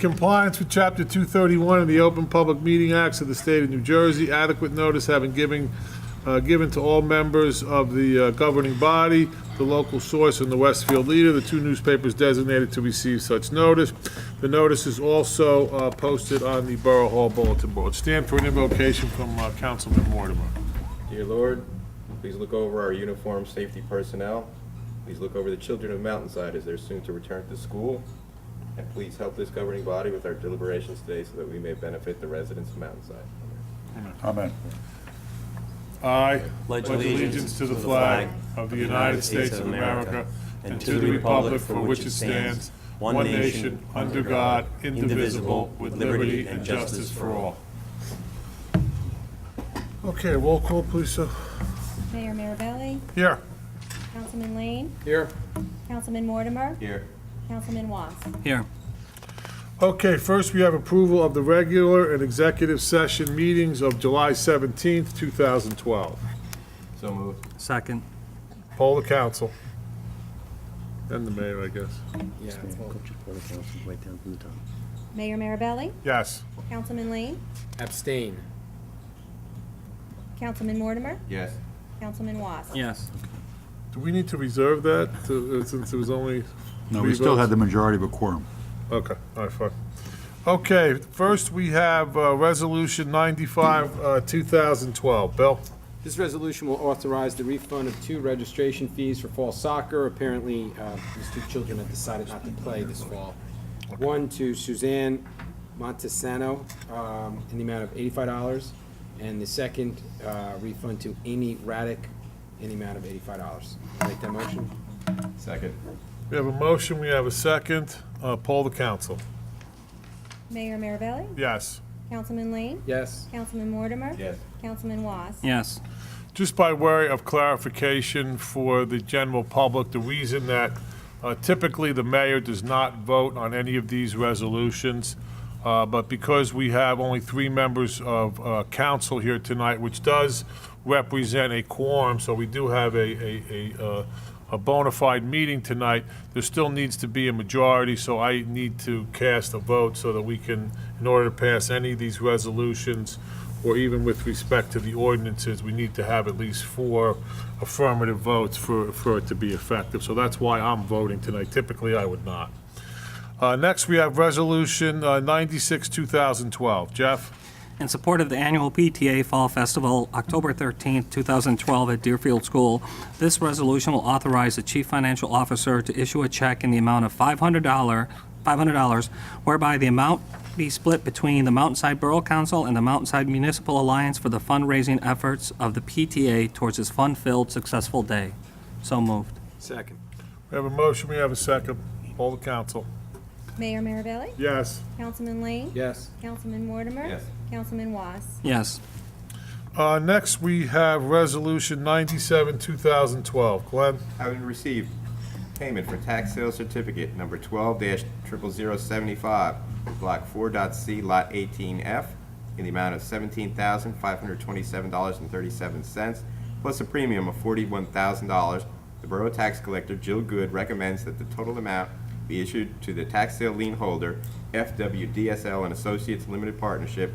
compliance with Chapter 231 of the Open Public Meeting Acts of the State of New Jersey, adequate notice having given to all members of the governing body, the local source, and the Westfield Leader, the two newspapers designated to receive such notice. The notice is also posted on the Borough Hall Bulletin Board. Stand for an invocation from Councilman Mortimer. Dear Lord, please look over our uniformed safety personnel. Please look over the children of Mountainside as they're soon to return to school. And please help this governing body with our deliberations today so that we may benefit the residents of Mountainside. Amen. I pledge allegiance to the flag of the United States of America and to the republic for which it stands, one nation, under God, indivisible, with liberty and justice for all. Okay, roll call, please, sir. Mayor Mirabelli, Here. Councilman Lane, Here. Councilman Mortimer, Here. Councilman Was. Here. Okay, first we have approval of the regular and executive session meetings of July 17th, 2012. So moved. Second. Poll the council. And the mayor, I guess. Yeah. Mayor Mirabelli, Yes. Councilman Lane, Abstain. Councilman Mortimer, Yes. Councilman Was. Yes. Do we need to reserve that since it was only No, three we still votes? had the majority of a quorum. Okay, all right, fine. Okay, first we have Resolution 95, 2012. Bill? This resolution will authorize the refund of 2 registration fees for fall soccer. Apparently, these 2 children have decided not to play this fall. One to Suzanne Montesano in the amount of $85, and the second refund to Amy Raddick in the amount of $85. Make that motion. Second. We have a motion, we have a second. Poll the council. Mayor Mirabelli, Yes. Councilman Lane, Yes. Councilman Mortimer, Yes. Councilman Was. Yes. Just by way of clarification for the general public, the reason that typically the mayor does not vote on any of these resolutions, but because we have only 3 members of council here tonight, which does represent a quorum, so we do have a bona fide meeting tonight, there still needs to be a majority, so I need to cast a vote so that we can, in order to pass any of these resolutions, or even with respect to the ordinances, we need to have at least 4 affirmative votes for it to be effective. So that's why I'm voting tonight. Typically, I would not. Next, we have Resolution 96, 2012. Jeff? In support of the annual PTA Fall Festival, October 13th, 2012 at Deerfield School, this resolution will authorize the Chief Financial Officer to issue a check in the amount of $500, whereby the amount be split between the Mountainside Borough Council and the Mountainside Municipal Alliance for the fundraising efforts of the PTA towards this fun-filled, successful day. So moved. Second. We have a motion, we have a second. Poll the council. Mayor Mirabelli, Yes. Councilman Lane, Yes. Councilman Mortimer, Yes. Councilman Was. Yes. Next, we have Resolution 97, 2012. Glenn? Having received payment for tax sale certificate number 12-00075, block 4.C, lot 18F, in the amount of $17,527.37, plus a premium of $41,000, the Borough Tax Collector Jill Good recommends that the total amount be issued to the tax sale lien holder, FWDSL and Associates Limited Partnership,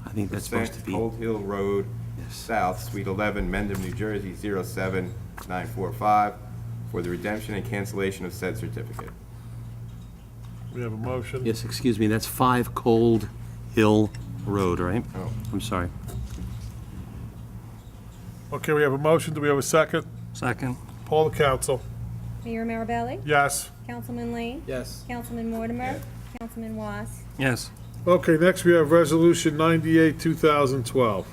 I think that's supposed to be, Cold Hill Road, Yes. South, Suite 11, Mendham, New Jersey, 07945, for the redemption and cancellation of said certificate. We have a motion. yes, excuse me, that's 5 Cold Hill Road, right? Oh. I'm sorry. Okay, we have a motion. Do we have a second? Second. Poll the council. Mayor Mirabelli, Yes. Councilman Lane, Yes. Councilman Mortimer, Councilman Was. Yes. Okay, next we have Resolution 98, 2012.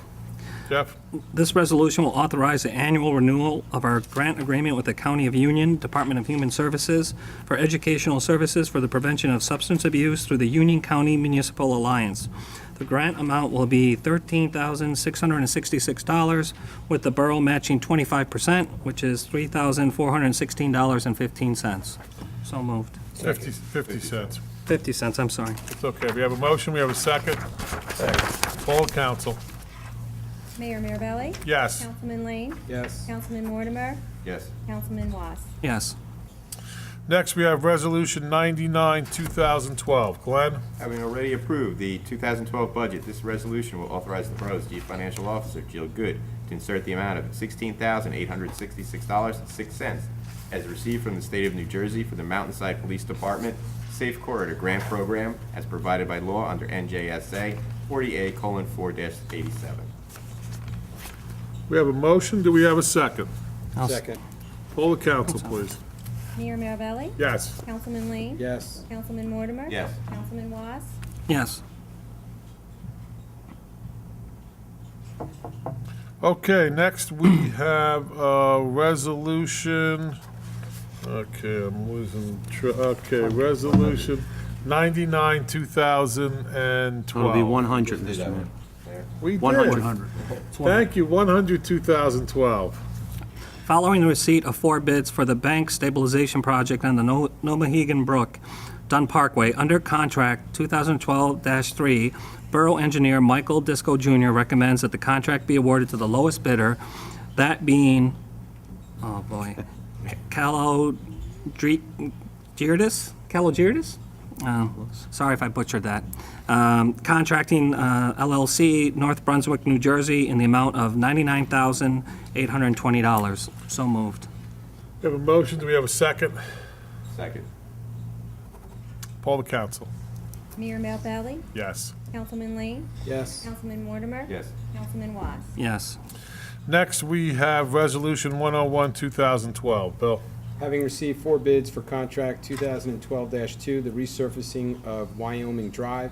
Jeff? This resolution will authorize the annual renewal of our grant agreement with the County of Union Department of Human Services for educational services for the prevention of substance abuse through the Union County Municipal Alliance. The grant amount will be $13,666, with the borough matching 25%, which is $3,416.15. So moved. 50 cents. 50 cents, I'm sorry. It's okay. We have a motion. We have a second. Poll the council. Mayor Mirabelli, Yes. Councilman Lane, Yes. Councilman Mortimer, Yes. Councilman Was. Yes. Next, we have Resolution 99, 2012. Glenn? Having already approved the 2012 budget, this resolution will authorize the borough's chief financial officer, Jill Good, to insert the amount of $16,866.06 as received from the state of New Jersey for the Mountainside Police Department Safe Corridor Grant Program as provided by law under NJSA 40A:4-87. We have a motion. Do we have a second? Second. Poll the council, please. Mayor Mirabelli? Yes. Councilman Lee? Yes. Councilman Mortimer? Yes. Councilman Was? Yes. Okay, next we have a resolution. Okay, I'm losing resolution 99, 2012. It'll be 100, Mr. Mayor. We did. 100. Thank you, 100, 2012. Following the receipt of 4 bids for the bank stabilization project on the Nomahegan Brook, Dunn Parkway, under contract 2012-3, Borough Engineer Michael Disco Jr. recommends that the contract be awarded to the lowest bidder, that being, oh boy, Calogirtis? Sorry if I butchered that. Contracting LLC, North Brunswick, New Jersey, in the amount of $99,820. So moved. We have a motion. Do we have a second? Second. Poll the council. Mayor Mirabelli? Yes. Councilman Lee? Yes. Councilman Mortimer? Yes. Councilman Was? Yes. Next, we have Resolution 101, 2012. Bill? Having received 4 bids for contract 2012-2, the resurfacing of Wyoming Drive,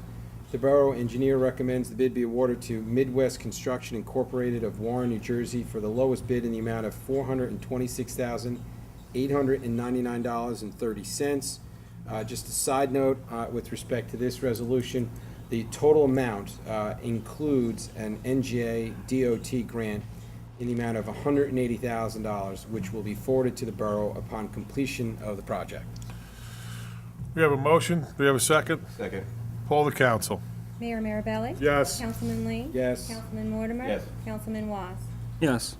the Borough Engineer recommends the bid be awarded to Midwest Construction Incorporated of Warren, New Jersey, for the lowest bid in the amount of $426,899.30. Just a side note, with respect to this resolution, the total amount includes an NGA DOT grant in the amount of $180,000, which will be forwarded to the borough upon completion of the project. We have a motion. Do we have a second? Second. Poll the council. Mayor Mirabelli? Yes. Councilman Lee? Yes. Councilman Mortimer? Yes. Councilman Was? Yes.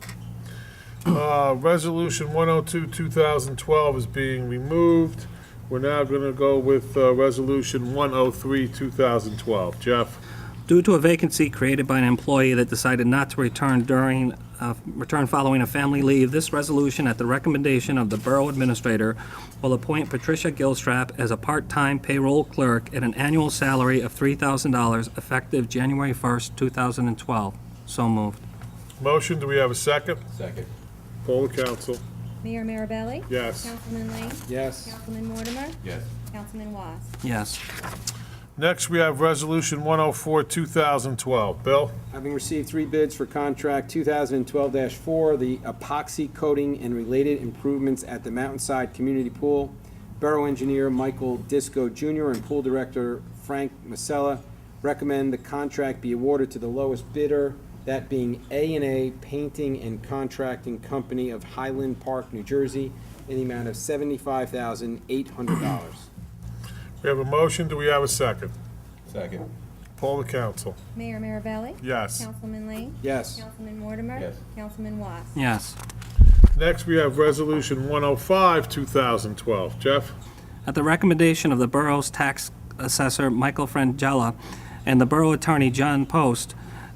Resolution 102, 2012 is being removed. We're now going to go with Resolution 103, 2012. Jeff? Due to a vacancy created by an employee that decided not to return following a family leave, this resolution, at the recommendation of the Borough Administrator, will appoint Patricia Gilstrap as a part-time payroll clerk at an annual salary of $3,000 effective January 1st, 2012. So moved. Motion. Do we have a second? Second. Poll the council. Mayor Mirabelli? Yes. Councilman Lee? Yes. Councilman Mortimer? Yes. Councilman Was? Yes. Next, we have Resolution 104, 2012. Bill? Having received 3 bids for contract 2012-4, the epoxy coating and related improvements at the Mountainside Community Pool, Borough Engineer Michael Disco Jr. and Pool Director Frank Masella recommend the contract be awarded to the lowest bidder, that being A&A Painting and Contracting Company of Highland Park, New Jersey, in the amount of $75,800. We have a motion. Do we have a second? Second. Poll the council. Mayor Mirabelli? Yes. Councilman Lee? Yes. Councilman Mortimer? Yes. Councilman Was? Yes. Next, we have Resolution 105, 2012. Jeff? At the recommendation of the borough's tax assessor, Michael Frangella, and the borough attorney, John Post,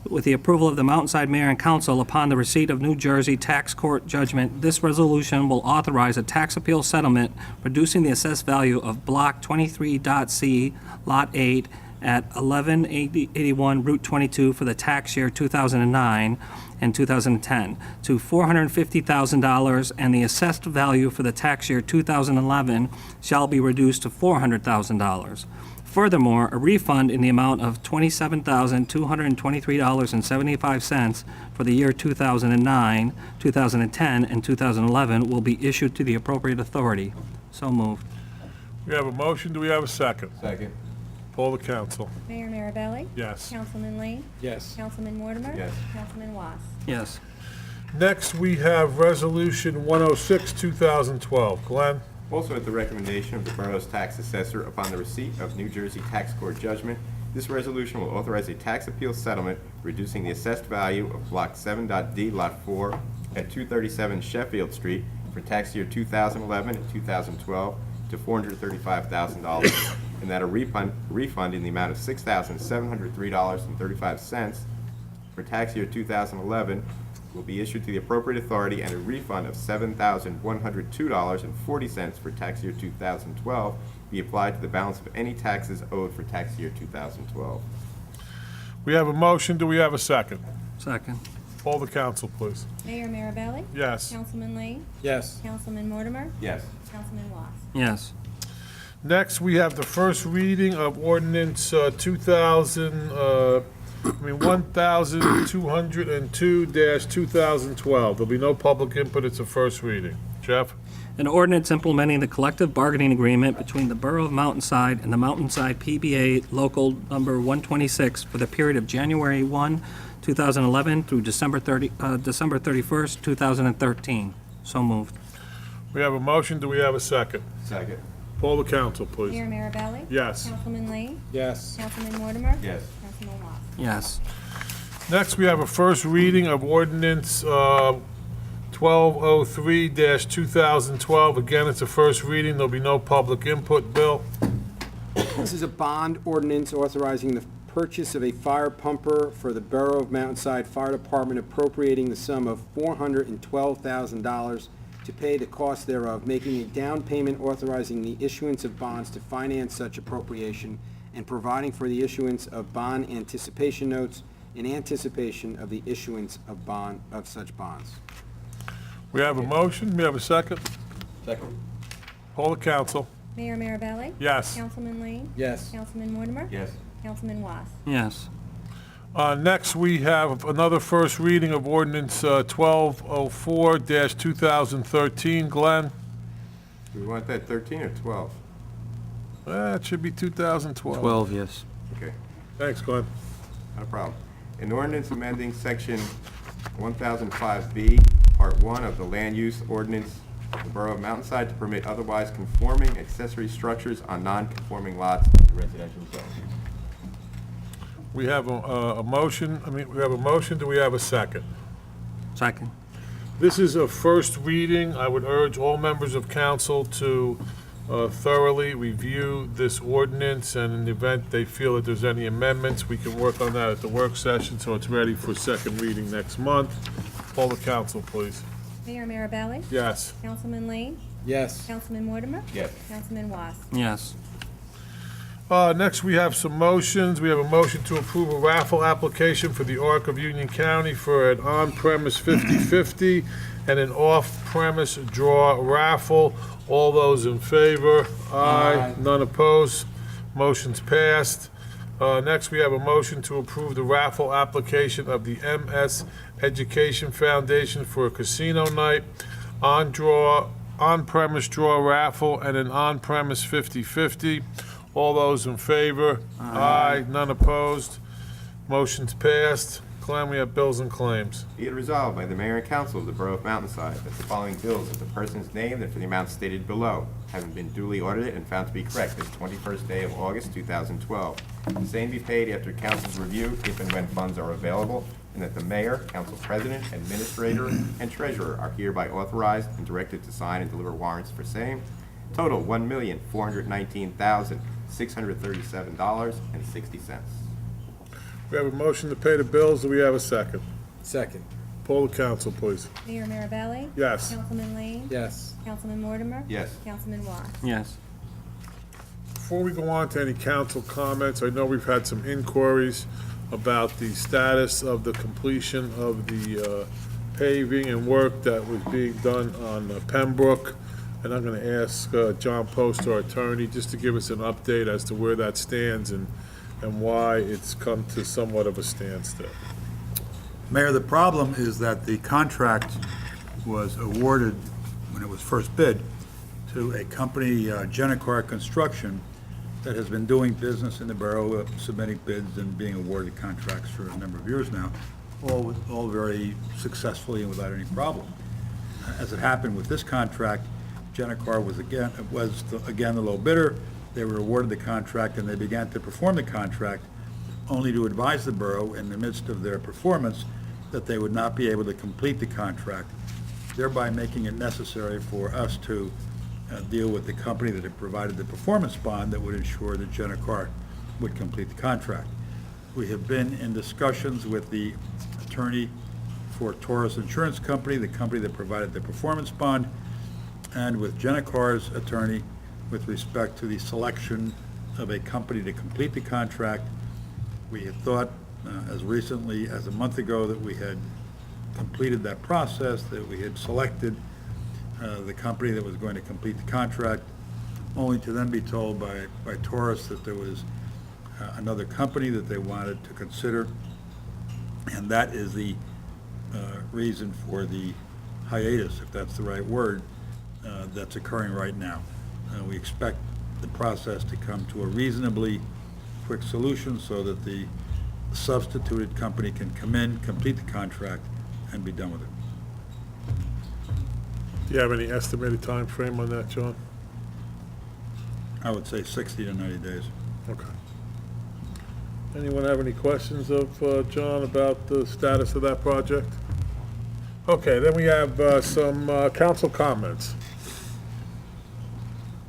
with the approval of the Mountainside Mayor and Council upon the receipt of New Jersey tax court judgment, this resolution will authorize a tax appeal settlement reducing the assessed value of Block 23.C, Lot 8, at 1181 Route 22 for the tax year 2009 and 2010 to $450,000, and the assessed value for the tax year 2011 shall be reduced to $400,000. Furthermore, a refund in the amount of $27,223.75 for the year 2009, 2010, and 2011 will be issued to the appropriate authority. So moved. We have a motion. Do we have a second? Second. Poll the council. Mayor Mirabelli? Yes. Councilman Lee? Yes. Councilman Mortimer? Yes. Councilman Was? Yes. Next, we have Resolution 106, 2012. Glenn? Also at the recommendation of the borough's tax assessor upon the receipt of New Jersey tax court judgment, this resolution will authorize a tax appeal settlement reducing the assessed value of Block 7.D, Lot 4 at 237 Sheffield Street for tax year 2011 and 2012 to $435,000, and that a refund in the amount of $6,703.35 for tax year 2011 will be issued to the appropriate authority, and a refund of $7,102.40 for tax year 2012 be applied to the balance of any taxes owed for tax year 2012. We have a motion, do we have a second? Second. Poll the council, please. Mayor Mirabelli? Yes. Councilman Lee? Yes. Councilman Mortimer? Yes. Councilman Was? Yes. Next, we have the first reading of ordinance 1202-2012. There'll be no public input, it's a first reading. Jeff? An ordinance implementing the collective bargaining agreement between the Borough of Mountainside and the Mountainside PBA Local Number 126 for the period of January 1, 2011 through December 31st, 2013. So moved. We have a motion, do we have a second? Second. Poll the council, please. Mayor Mirabelli? Yes. Councilman Lee? Yes. Councilman Mortimer? Yes. Councilman Was? Yes. Next, we have a first reading of ordinance 1203-2012. Again, it's a first reading, there'll be no public input. Bill? This is a bond ordinance authorizing the purchase of a fire pumper for the Borough of Mountainside Fire Department, appropriating the sum of $412,000 to pay the cost thereof, making a down payment authorizing the issuance of bonds to finance such appropriation, and providing for the issuance of bond anticipation notes in anticipation of the issuance of such bonds. We have a motion, we have a second. Second. Poll the council. Mayor Mirabelli? Yes. Councilman Lee? Yes. Councilman Mortimer? Yes. Councilman Was? Yes. Next, we have another first reading of ordinance 1204-2013. Glenn? Do we want that 13 or 12? It should be 2012. 12, yes. Okay. Thanks, Glenn. Not a problem. An ordinance amending section 1005B, part 1 of the land use ordinance of the Borough of Mountainside to permit otherwise conforming accessory structures on non-conforming lots in the residential zone. We have a motion, we have a motion, do we have a second? Second. This is a first reading. I would urge all members of council to thoroughly review this ordinance, and in the event they feel that there's any amendments, we can work on that at the work session, so it's ready for second reading next month. Poll the council, please. Mayor Mirabelli? Yes. Councilman Lee? Yes. Councilman Mortimer? Yes. Councilman Was? Yes. Next, we have some motions. We have a motion to approve a raffle application for the Arc of Union County for an on-premise 50/50 and an off-premise draw raffle. All those in favor? Aye. None opposed? Motion's passed. Next, we have a motion to approve the raffle application of the MS Education Foundation for a casino night, on-premise draw raffle, and an on-premise 50/50. All those in favor? Aye. None opposed? Motion's passed. Glenn, we have bills and claims. Be it resolved by the Mayor and Council of the Borough of Mountainside that the following bills of the persons named and for the amounts stated below, having been duly audited and found to be correct this 21st day of August 2012, the same be paid after council's review if and when funds are available, and that the mayor, council president, administrator, and treasurer are hereby authorized and directed to sign and deliver warrants for same. Total $1,419,637.60. We have a motion to pay the bills. Do we have a second? Second. Poll the council, please. Mayor Mirabelli? Yes. Councilman Lee? Yes. Councilman Mortimer? Yes. Councilman Was? Yes. Before we go on to any council comments, I know we've had some inquiries about the status of the completion of the paving and work that was being done on Pembroke. And I'm going to ask John Post, our attorney, just to give us an update as to where that stands and why it's come to somewhat of a standstill. Mayor, the problem is that the contract was awarded, when it was first bid, to a company, Genicor Construction, that has been doing business in the borough, submitting bids and being awarded contracts for a number of years now, all very successfully and without any problem. As it happened with this contract, Genicor was again the low bidder. They were awarded the contract, and they began to perform the contract, only to advise the borough in the midst of their performance that they would not be able to complete the contract, thereby making it necessary for us to deal with the company that had provided the performance bond that would ensure that Jennicar would complete the contract. We have been in discussions with the attorney for Taurus Insurance Company, the company that provided the performance bond, and with Jennicar's attorney with respect to the selection of a company to complete the contract. We had thought as recently as a month ago that we had completed that process, that we had selected the company that was going to complete the contract, only to then be told by Taurus that there was another company that they wanted to consider, and that is the reason for the hiatus, if that's the right word, that's occurring right now. We expect the process to come to a reasonably quick solution so that the substituted company can come in, complete the contract, and be done with it. Do you have any estimated time frame on that, John? I would say 60 to 90 days. Okay. Anyone have any questions of John about the status of that project? Okay, then we have some council comments.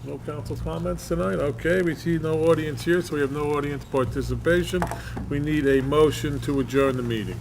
No council comments tonight? Okay, we see no audience here, so we have no audience participation. We need a motion to adjourn the meeting.